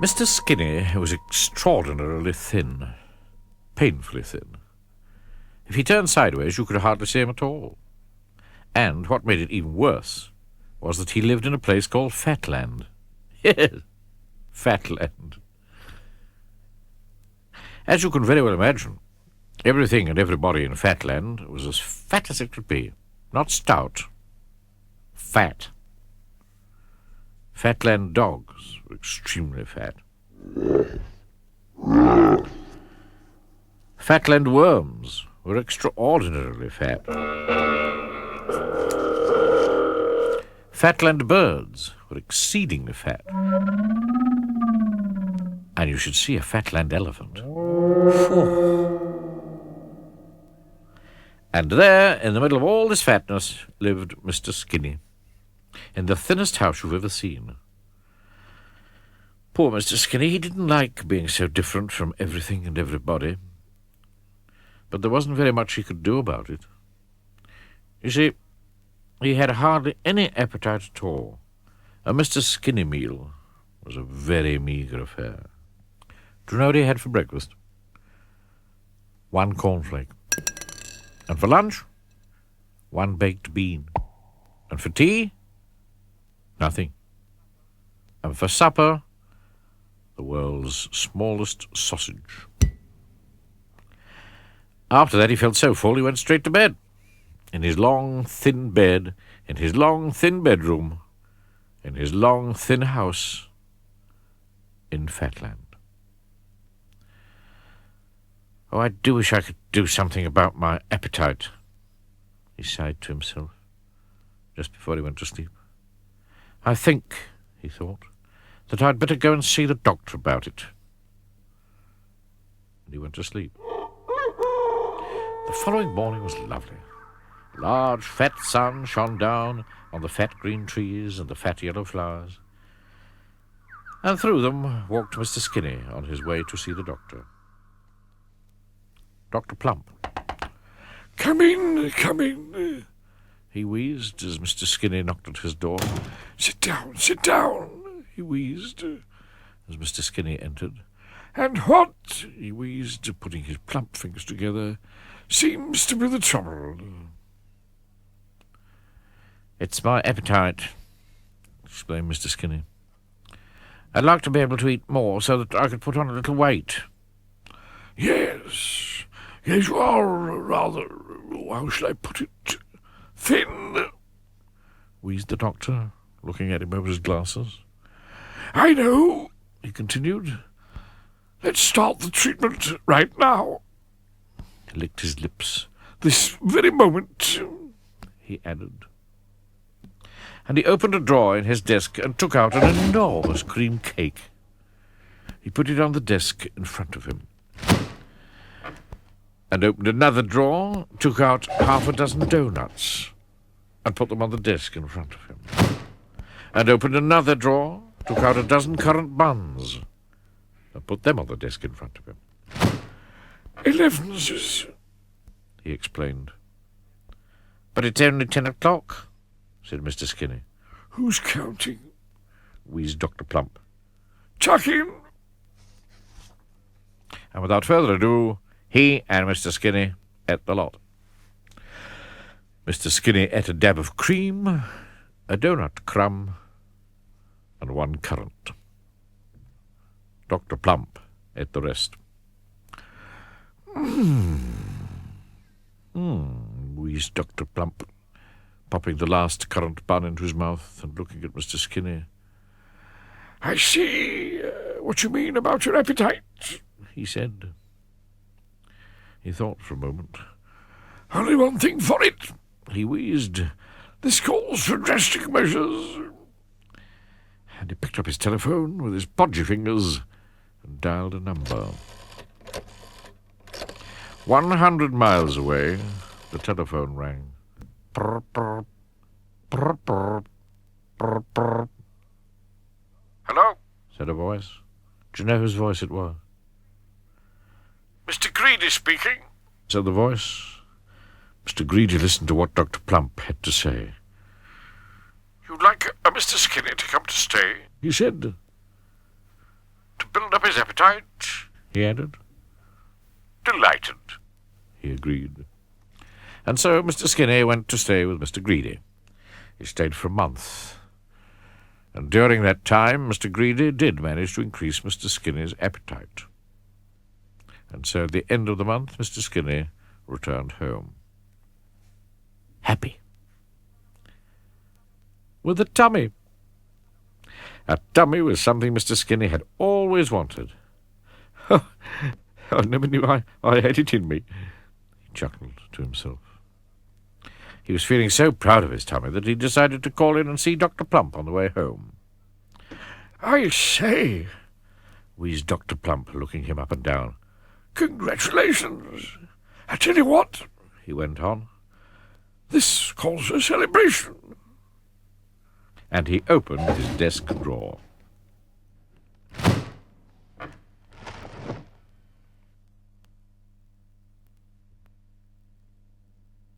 Mr. Skinny was extraordinarily thin, painfully thin. If he turned sideways, you could hardly see him at all. And what made it even worse was that he lived in a place called Fatland. Yes, Fatland. As you can very well imagine, everything and everybody in Fatland was as fat as it could be. Not stout, fat. Fatland dogs were extremely fat. Fatland worms were extraordinarily fat. Fatland birds were exceedingly fat. And you should see a Fatland elephant. And there, in the middle of all this fatness, lived Mr. Skinny, in the thinnest house you've ever seen. Poor Mr. Skinny, he didn't like being so different from everything and everybody. But there wasn't very much he could do about it. You see, he had hardly any appetite at all. A Mr. Skinny meal was a very meagre affair. Do you know what he had for breakfast? 1 cornflake. And for lunch, 1 baked bean. And for tea, nothing. And for supper, the world's smallest sausage. After that, he felt so full he went straight to bed. In his long, thin bed, in his long, thin bedroom, in his long, thin house in Fatland. Oh, I do wish I could do something about my appetite, he sighed to himself, just before he went to sleep. I think, he thought, that I'd better go and see the doctor about it. And he went to sleep. The following morning was lovely. A large, fat sun shone down on the fat green trees and the fat yellow flowers. And through them walked Mr. Skinny on his way to see the doctor. Dr. Plump. Come in, he wheezed as Mr. Skinny knocked at his door. Sit down, he wheezed as Mr. Skinny entered. And what, he wheezed, putting his plump fingers together, seems to be the trouble? It's my appetite, explained Mr. Skinny. I'd like to be able to eat more so that I could put on a little weight. Yes, you are rather, how shall I put it, thin, wheezed the doctor, looking at him over his glasses. I know, he continued. Let's start the treatment right now. He licked his lips. This very moment, he added. And he opened a drawer in his desk and took out an enormous cream cake. He put it on the desk in front of him. And opened another drawer, took out 6 doughnuts, and put them on the desk in front of him. And opened another drawer, took out 12 currant buns, and put them on the desk in front of him. 11s, he explained. But it's only 10 o'clock, said Mr. Skinny. Who's counting? Wheezed Dr. Plump. Chuck in. And without further ado, he and Mr. Skinny ate the lot. Mr. Skinny ate a dab of cream, a doughnut crumb, and 1 currant. Dr. Plump ate the rest. Wheezed Dr. Plump, popping the last currant bun into his mouth and looking at Mr. Skinny. I see what you mean about your appetite, he said. He thought for a moment. Only one thing for it, he wheezed. This calls for drastic measures. And he picked up his telephone with his podgy fingers and dialed a number. 100 miles away, the telephone rang. Prr, prr, prr, prr, prr, prr. Hello? Said a voice. Do you know whose voice it was? Mr. Greedy speaking, said the voice. Mr. Greedy listened to what Dr. Plump had to say. You'd like a Mr. Skinny to come to stay? He said. build up his appetite?" he added. "Delighted," he agreed. And so Mr. Skinny went to stay with Mr. Greedy. He stayed for a month, and during that time Mr. Greedy did manage to increase Mr. Skinny's appetite. And so at the end of the month Mr. Skinny returned home. Happy. With a tummy. A tummy was something Mr. Skinny had always wanted. I never knew I had it in me, he chuckled to himself. He was feeling so proud of his tummy that he decided to call in and see Dr. Plump on the way home. "I say," wheezed Dr. Plump, looking him up and down. "Congratulations. I tell you what," he went on, "this calls for celebration." and he opened his desk drawer.